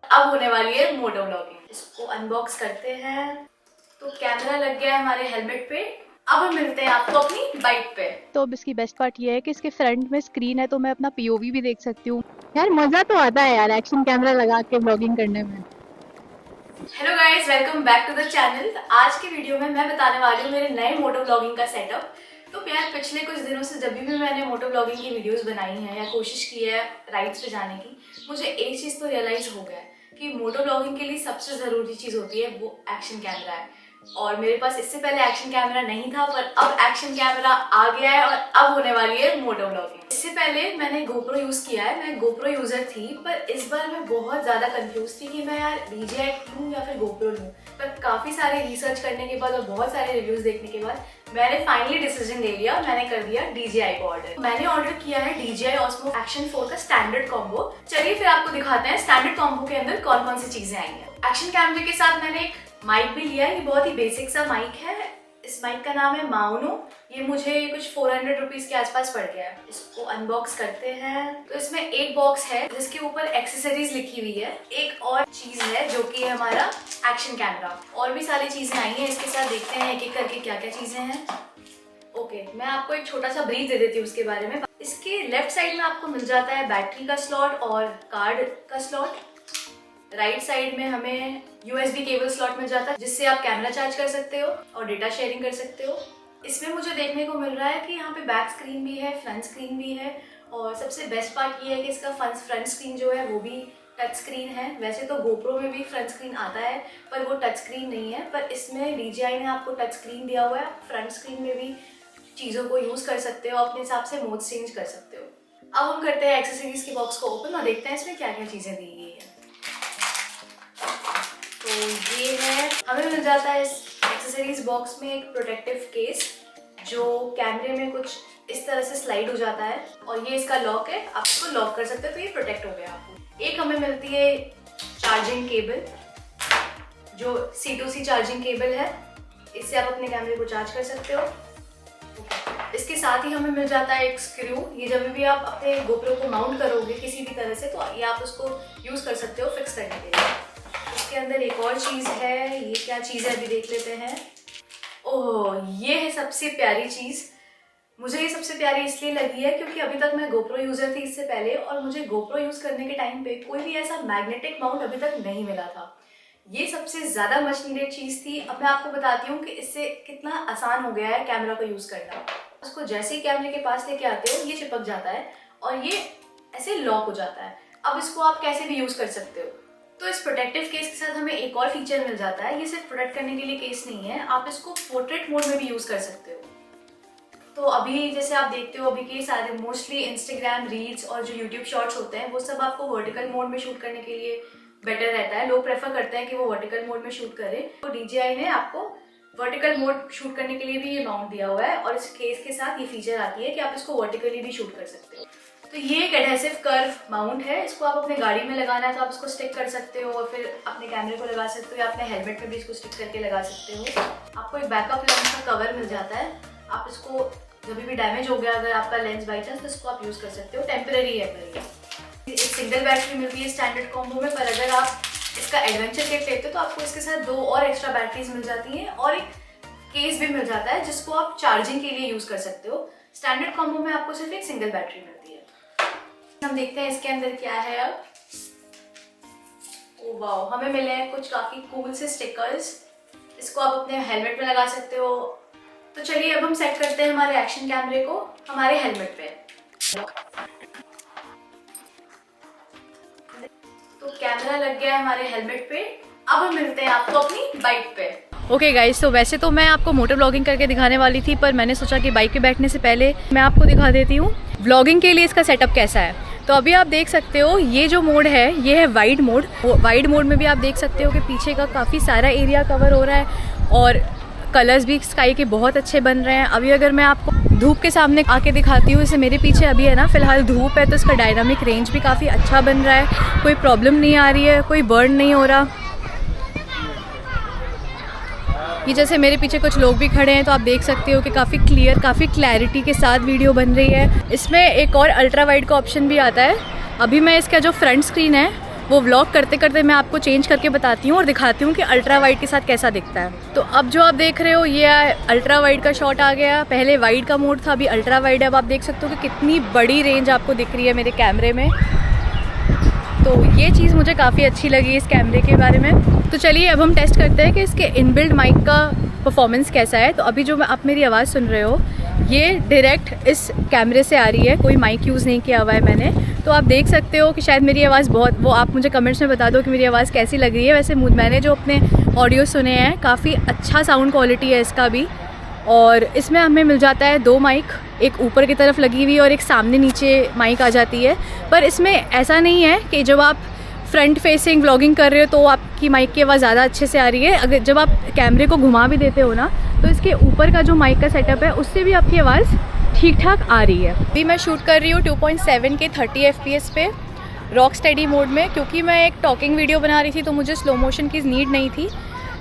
अब होने वाली है मोटो व्लॉगिंग। इसको अनबॉक्स करते हैं। तो कैमरा लग गया है हमारे हेलमेट पे। अब हम मिलते हैं आपको अपनी बाइक पे। तो अब इसकी बेस्ट पार्ट ये है कि इसके फ्रंट में स्क्रीन है, तो मैं अपना पीओवी भी देख सकती हूँ। यार मजा तो आता है यार एक्शन कैमरा लगा के ब्लॉगिंग करने में। Hello guys, welcome back to the channel. आज के वीडियो में मैं बताने वाली हूँ मेरे नए मोटो व्लॉगिंग का सेटअप। तो यार पिछले कुछ दिनों से जब भी मैंने मोटो व्लॉगिंग की वीडियोस बनाई हैं या कोशिश की है राइड्स पे जाने की, मुझे एक चीज़ तो रियलाइज हो गया है कि मोटो व्लॉगिंग के लिए सबसे ज़रूरी चीज़ होती है वो एक्शन कैमरा है। और मेरे पास इससे पहले एक्शन कैमरा नहीं था, पर अब एक्शन कैमरा आ गया है और अब होने वाली है मोटो व्लॉगिंग। इससे पहले मैंने GoPro यूज़ किया है, मैं GoPro यूज़र थी, पर इस बार मैं बहुत ज़्यादा कंफ्यूज थी कि मैं यार DJI लूँ या फिर GoPro लूँ। पर काफ़ी सारे रिसर्च करने के बाद और बहुत सारे रिव्यूज़ देखने के बाद मैंने फाइनली डिसीजन ले लिया। मैंने कर दिया DJI को ऑर्डर। मैंने ऑर्डर किया है DJI Osmo Action 4 का स्टैंडर्ड कॉम्बो। चलिए फिर आपको दिखाते हैं स्टैंडर्ड कॉम्बो के अंदर कौन कौन सी चीजें आई हैं। एक्शन कैमरे के साथ मैंने एक माइक भी लिया है। ये बहुत ही बेसिक सा माइक है। इस माइक का नाम है माउनो। ये मुझे कुछ 400 रुपीज के आसपास पड़ गया है। इसको अनबॉक्स करते हैं। तो इसमें एक बॉक्स है जिसके ऊपर एक्सेसरीज लिखी हुई है। एक और चीज है जो कि हमारा एक्शन कैमरा। और भी सारी चीजें आई हैं इसके साथ। देखते हैं एक एक करके क्या क्या चीजें हैं। ओके, मैं आपको एक छोटा सा ब्रीफ दे देती हूँ उसके बारे में। इसके लेफ्ट साइड में आपको मिल जाता है बैटरी का स्लॉट और कार्ड का स्लॉट। राइट साइड में हमें USB केबल स्लॉट मिल जाता है जिससे आप कैमरा चार्ज कर सकते हो और डेटा शेयरिंग कर सकते हो। इसमें मुझे देखने को मिल रहा है कि यहाँ पे बैक स्क्रीन भी है, फ्रंट स्क्रीन भी है, और सबसे बेस्ट पार्ट ये है कि इसका फ्रंट स्क्रीन जो है वो भी टच स्क्रीन है। वैसे तो GoPro में भी फ्रंट स्क्रीन आता है पर वो टच स्क्रीन नहीं है, पर इसमें DJI ने आपको टच स्क्रीन दिया हुआ है। फ्रंट स्क्रीन में भी चीज़ों को यूज़ कर सकते हो, अपने हिसाब से मोड चेंज कर सकते हो। अब हम करते हैं एक्सेसरीज के बॉक्स को ओपन और देखते हैं इसमें क्या क्या चीज़ें दी गई है। तो ये है, हमें मिल जाता है इस एक्सेसरीज बॉक्स में एक प्रोटेक्टिव केस जो कैमरे में कुछ इस तरह से स्लाइड हो जाता है, और ये इसका लॉक है, आप इसको लॉक कर सकते हो तो ये प्रोटेक्ट हो गया आपको। एक हमें मिलती है चार्जिंग केबल जो C2C चार्जिंग केबल है। इससे आप अपने कैमरे को चार्ज कर सकते हो। इसके साथ ही हमें मिल जाता है एक स्क्रू। ये जब भी आप अपने GoPro को माउंट करोगे किसी भी तरह से तो ये आप उसको यूज़ कर सकते हो फिक्स करने के लिए। इसके अंदर एक और चीज़ है। ये क्या चीज़ है अभी देख लेते हैं। ओह, ये है सबसे प्यारी चीज़। मुझे ये सबसे प्यारी इसलिए लगी है क्योंकि अभी तक मैं GoPro यूज़र थी इससे पहले, और मुझे GoPro यूज़ करने के टाइम पे कोई भी ऐसा मैग्नेटिक माउंट अभी तक नहीं मिला था। ये सबसे ज़्यादा मच नीडेड चीज़ थी। अब मैं आपको बताती हूँ कि इससे कितना आसान हो गया है कैमरा को यूज़ करना। उसको जैसे ही कैमरे के पास लेके आते हो ये चिपक जाता है और ये ऐसे लॉक हो जाता है। अब इसको आप कैसे भी यूज़ कर सकते हो। तो इस प्रोटेक्टिव केस के साथ हमें एक और फीचर मिल जाता है। ये सिर्फ प्रोटेक्ट करने के लिए केस नहीं है, आप इसको पोर्ट्रेट मोड में भी यूज़ कर सकते हो। तो अभी जैसे आप देखते हो अभी के सारे मोस्टली इंस्टाग्राम रील्स और जो यूट्यूब शॉर्ट्स होते हैं वो सब आपको वर्टिकल मोड में शूट करने के लिए बेटर रहता है। लोग प्रेफर करते हैं कि वो वर्टिकल मोड में शूट करें। तो DJI ने आपको वर्टिकल मोड शूट करने के लिए भी ये माउंट दिया हुआ है, और इस केस के साथ ये फीचर आती है कि आप इसको वर्टिकली भी शूट कर सकते हो। तो ये एक एडहेसिव कर्व माउंट है। इसको आप अपने गाड़ी में लगाना है तो आप इसको स्टिक कर सकते हो, और फिर अपने कैमरे को लगा सकते हो या अपने हेलमेट में भी इसको स्टिक करके लगा सकते हो। आपको एक बैकअप लेंस का कवर मिल जाता है। आप इसको जब भी डैमेज हो गया अगर आपका लेंस बाई चांस, तो इसको आप यूज़ कर सकते हो। टेम्पररी है पर ये एक सिंगल बैटरी मिलती है स्टैंडर्ड कॉम्बो में, पर अगर आप इसका एडवेंचर किट लेते हो तो आपको इसके साथ 2 और एक्स्ट्रा बैटरीज मिल जाती हैं, और एक केस भी मिल जाता है जिसको आप चार्जिंग के लिए यूज़ कर सकते हो। स्टैंडर्ड कॉम्बो में आपको सिर्फ एक सिंगल बैटरी मिलती है। हम देखते हैं इसके अंदर क्या है अब। ओ वाओ, हमें मिले हैं कुछ काफ़ी कूल से स्टिकर्स। इसको आप अपने हेलमेट में लगा सकते हो। तो चलिए अब हम सेट करते हैं हमारे एक्शन कैमरे को हमारे हेलमेट पे। तो कैमरा लग गया है हमारे हेलमेट पे। अब हम मिलते हैं आपको अपनी बाइक पे। ओके गाइस, तो वैसे तो मैं आपको मोटर ब्लॉगिंग करके दिखाने वाली थी, पर मैंने सोचा कि बाइक पे बैठने से पहले मैं आपको दिखा देती हूँ व्लॉगिंग के लिए इसका सेटअप कैसा है। तो अभी आप देख सकते हो ये जो मोड है ये है वाइड मोड। वाइड मोड में भी आप देख सकते हो कि पीछे का काफ़ी सारा एरिया कवर हो रहा है, और कलर्स भी स्काई के बहुत अच्छे बन रहे हैं। अभी अगर मैं आपको धूप के सामने आके दिखाती हूँ, जैसे मेरे पीछे अभी है ना फिलहाल धूप है, तो इसका डायनामिक रेंज भी काफ़ी अच्छा बन रहा है। कोई प्रॉब्लम नहीं आ रही है, कोई बर्न नहीं हो रहा। ये जैसे मेरे पीछे कुछ लोग भी खड़े हैं तो आप देख सकते हो कि काफ़ी क्लियर, काफ़ी क्लैरिटी के साथ वीडियो बन रही है। इसमें एक और अल्ट्रा वाइड का ऑप्शन भी आता है। अभी मैं इसका जो फ्रंट स्क्रीन है वो व्लॉग करते करते मैं आपको चेंज करके बताती हूँ और दिखाती हूँ कि अल्ट्रा वाइड के साथ कैसा दिखता है। तो अब जो आप देख रहे हो ये अल्ट्रा वाइड का शॉट आ गया। पहले वाइड का मोड था, अभी अल्ट्रा वाइड है। अब आप देख सकते हो कि कितनी बड़ी रेंज आपको दिख रही है मेरे कैमरे में। तो ये चीज़ मुझे काफ़ी अच्छी लगी इस कैमरे के बारे में। तो चलिए अब हम टेस्ट करते हैं कि इसके इनबिल्ट माइक का परफॉर्मेंस कैसा है। तो अभी जो आप मेरी आवाज़ सुन रहे हो ये डायरेक्ट इस कैमरे से आ रही है, कोई माइक यूज़ नहीं किया हुआ है मैंने। तो आप देख सकते हो कि शायद मेरी आवाज़ बहुत, वो आप मुझे कमेंट्स में बता दो कि मेरी आवाज़ कैसी लग रही है। वैसे मैंने जो अपने ऑडियो सुने हैं काफ़ी अच्छा साउंड क्वालिटी है इसका भी। और इसमें हमें मिल जाता है 2 माइक, एक ऊपर की तरफ लगी हुई और एक सामने नीचे माइक आ जाती है। पर इसमें ऐसा नहीं है कि जब आप फ्रंट फेसिंग व्लॉगिंग कर रहे हो तो आपकी माइक की आवाज़ ज़्यादा अच्छे से आ रही है। अगर जब आप कैमरे को घुमा भी देते हो ना तो इसके ऊपर का जो माइक का सेटअप है उससे भी आपकी आवाज़ ठीक ठाक आ रही है। अभी मैं शूट कर रही हूँ 2.7 के 30 FPS पे रॉक स्टेडी मोड में, क्योंकि मैं एक टॉकिंग वीडियो बना रही थी तो मुझे स्लो मोशन की नीड नहीं थी।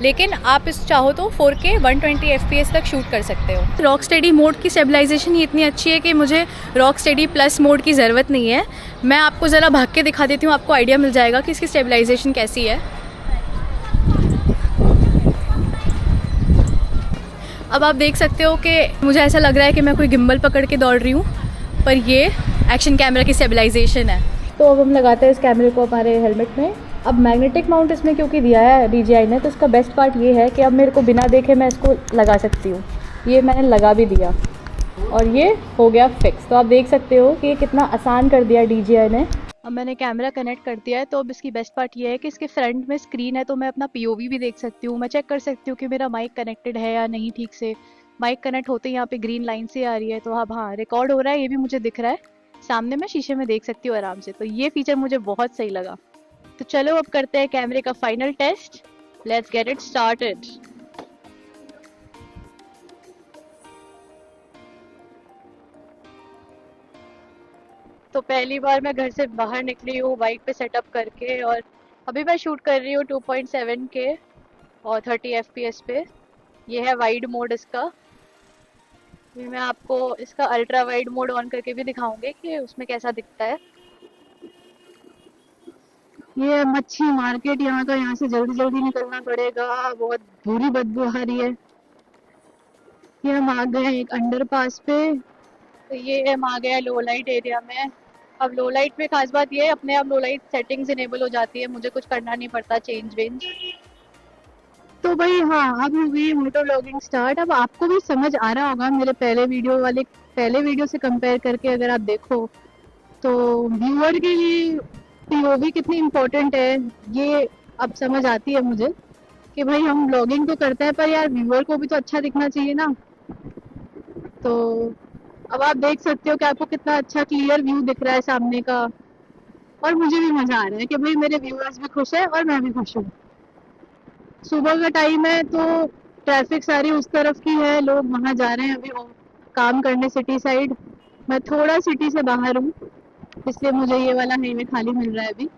लेकिन आप इस चाहो तो 4K 120 FPS तक शूट कर सकते हो। रॉक स्टेडी मोड की स्टेबलाइजेशन ही इतनी अच्छी है कि मुझे रॉक स्टेडी प्लस मोड की ज़रूरत नहीं है। मैं आपको ज़रा भाग के दिखा देती हूँ, आपको आइडिया मिल जाएगा कि इसकी स्टेबलाइजेशन कैसी है। अब आप देख सकते हो कि मुझे ऐसा लग रहा है कि मैं कोई गिम्बल पकड़ के दौड़ रही हूँ, पर ये एक्शन कैमरा की स्टेबलाइजेशन है। तो अब हम लगाते हैं इस कैमरे को हमारे हेलमेट में। अब मैग्नेटिक माउंट इसमें क्योंकि दिया है DJI ने, तो इसका बेस्ट पार्ट ये है कि अब मेरे को बिना देखे मैं इसको लगा सकती हूँ। ये मैंने लगा भी दिया और ये हो गया फिक्स। तो आप देख सकते हो कि ये कितना आसान कर दिया DJI ने। अब मैंने कैमरा कनेक्ट कर दिया है। तो अब इसकी बेस्ट पार्ट ये है कि इसके फ्रंट में स्क्रीन है, तो मैं अपना POV भी देख सकती हूँ। मैं चेक कर सकती हूँ कि मेरा माइक कनेक्टेड है या नहीं ठीक से। माइक कनेक्ट होते ही यहाँ पे ग्रीन लाइन से आ रही है, तो अब हाँ रिकॉर्ड हो रहा है, ये भी मुझे दिख रहा है सामने। मैं शीशे में देख सकती हूँ आराम से। तो ये फीचर मुझे बहुत सही लगा। तो चलो अब करते हैं कैमरे का final test. Let's get it started. तो पहली बार मैं घर से बाहर निकली हूँ बाइक पे सेटअप करके, और अभी मैं शूट कर रही हूँ 2.7 के और 30 FPS पे। ये है वाइड मोड इसका। अभी मैं आपको इसका अल्ट्रा वाइड मोड ऑन करके भी दिखाऊंगी कि उसमें कैसा दिखता है। ये मच्छी मार्केट यहाँ का, यहाँ से जल्दी जल्दी निकलना पड़ेगा, बहुत बुरी बदबू आ रही है। ये हम आ गए एक अंडरपास पे। तो ये हम आ गए लो लाइट एरिया में। अब लो लाइट में खास बात ये है, अपने आप लो लाइट सेटिंग्स इनेबल हो जाती है, मुझे कुछ करना नहीं पड़ता चेंज वेंज। तो भाई हाँ, अब हो गई मोटो व्लॉगिंग स्टार्ट। अब आपको भी समझ आ रहा होगा मेरे पहले वीडियो से कंपेयर करके अगर आप देखो तो व्यूअर के लिए POV कितनी इम्पोर्टेंट है ये अब समझ आती है मुझे, कि भाई हम व्लॉगिंग तो करते हैं पर यार व्यूअर को भी तो अच्छा दिखना चाहिए ना। तो अब आप देख सकते हो कि आपको कितना अच्छा क्लियर व्यू दिख रहा है सामने का, और मुझे भी मजा आ रहा है कि भाई मेरे व्यूअर्स भी खुश है और मैं भी खुश हूँ। सुबह का टाइम है तो ट्रैफिक सारी उस तरफ की है, लोग वहाँ जा रहे हैं अभी वो काम करने सिटी साइड। मैं थोड़ा सिटी से बाहर हूँ, इसलिए मुझे ये वाला हाईवे खाली मिल रहा है अभी।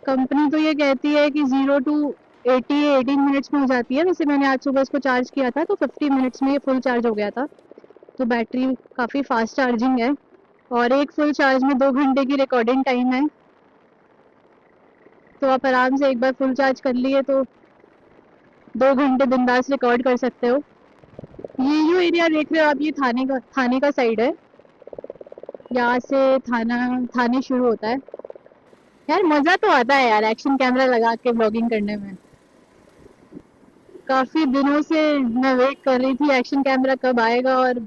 कंपनी तो ये कहती है कि 0 to 80 18 मिनट्स में हो जाती है। वैसे मैंने आज सुबह इसको चार्ज किया था तो 50 मिनट्स में ये फुल चार्ज हो गया था। तो बैटरी काफ़ी फास्ट चार्जिंग है, और एक फुल चार्ज में 2 घंटे की रिकॉर्डिंग टाइम है। तो आप आराम से एक बार फुल चार्ज कर लिए तो 2 घंटे बिंदास रिकॉर्ड कर सकते हो। ये जो एरिया देख रहे हो आप, ये थाने का साइड है। यहाँ से थाने शुरू होता है। यार मज़ा तो आता है यार एक्शन कैमरा लगा के ब्लॉगिंग करने में। काफ़ी दिनों से मैं वेट कर रही थी एक्शन कैमरा कब आएगा और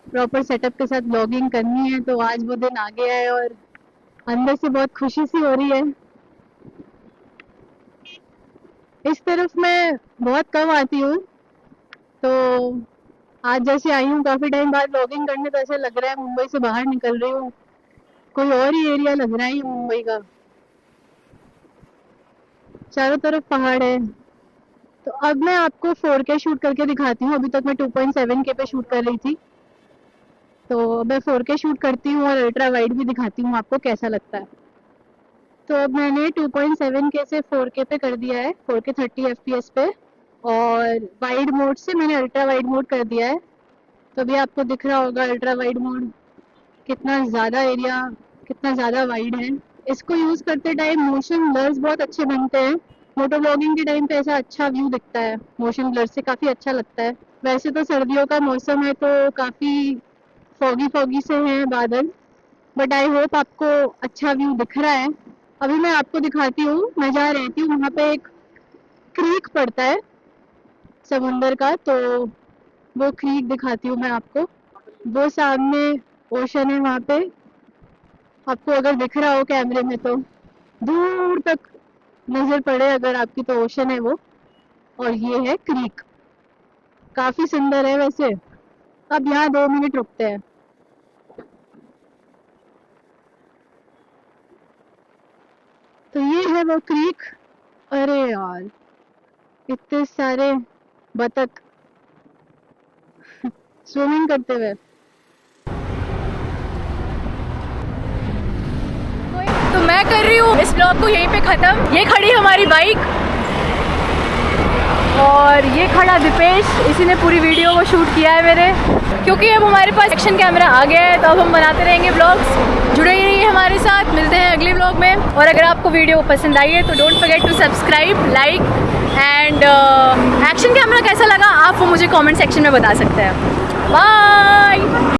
प्रॉपर सेटअप के साथ ब्लॉगिंग करनी है। तो आज वो दिन आ गया है और अंदर से बहुत खुशी सी हो रही है। इस तरफ मैं बहुत कम आती हूँ, तो आज जैसे आई हूँ काफ़ी टाइम बाद ब्लॉगिंग करने, तो ऐसा लग रहा है मुंबई से बाहर निकल रही हूँ, कोई और ही एरिया लग रहा है ये मुंबई का। चारों तरफ पहाड़ है। तो अब मैं आपको 4K शूट करके दिखाती हूँ। अभी तक मैं 2.7K पे शूट कर रही थी, तो अब मैं 4K शूट करती हूँ और अल्ट्रा वाइड भी दिखाती हूँ आपको कैसा लगता है। तो अब मैंने 2.7K से 4K पे कर दिया है, 4K 30 FPS पे, और वाइड मोड से मैंने अल्ट्रा वाइड मोड कर दिया है। तो अभी आपको दिख रहा होगा अल्ट्रा वाइड मोड कितना ज़्यादा एरिया, कितना ज़्यादा वाइड है। इसको यूज़ करते टाइम मोशन ब्लर्स बहुत अच्छे बनते हैं। मोटो व्लॉगिंग के टाइम पे ऐसा अच्छा व्यू दिखता है, मोशन ब्लर से काफ़ी अच्छा लगता है। वैसे तो सर्दियों का मौसम है तो काफ़ी फॉगी फॉगी से हैं बादल, बट आई होप आपको अच्छा व्यू दिख रहा है। अभी मैं आपको दिखाती हूँ, मैं जहाँ रहती हूँ वहाँ पे एक क्रीक पड़ता है समुंदर का, तो वो क्रीक दिखाती हूँ मैं आपको। वो सामने ओशन है वहाँ पे, आपको अगर दिख रहा हो कैमरे में तो दूर तक नजर पड़े अगर आपकी, तो ओशन है वो, और ये है क्रीक। काफी सुंदर है वैसे। अब यहाँ 2 मिनट रुकते हैं। तो ये है वो क्रीक। अरे यार, इतने सारे बतख स्विमिंग करते हुए। तो मैं कर रही हूँ इस ब्लॉग को यहीं पे ख़त्म। ये खड़ी हमारी बाइक और ये खड़ा दीपेश, इसी ने पूरी वीडियो को शूट किया है मेरे। क्योंकि अब हमारे पास एक्शन कैमरा आ गया है तो अब हम बनाते रहेंगे ब्लॉग्स। जुड़े ही रहिए हमारे साथ, मिलते हैं अगले ब्लॉग में। और अगर आपको वीडियो पसंद आई है तो don't forget to subscribe, like and action camera कैसा लगा आप वो मुझे कमेंट सेक्शन में बता सकते हैं। बाय।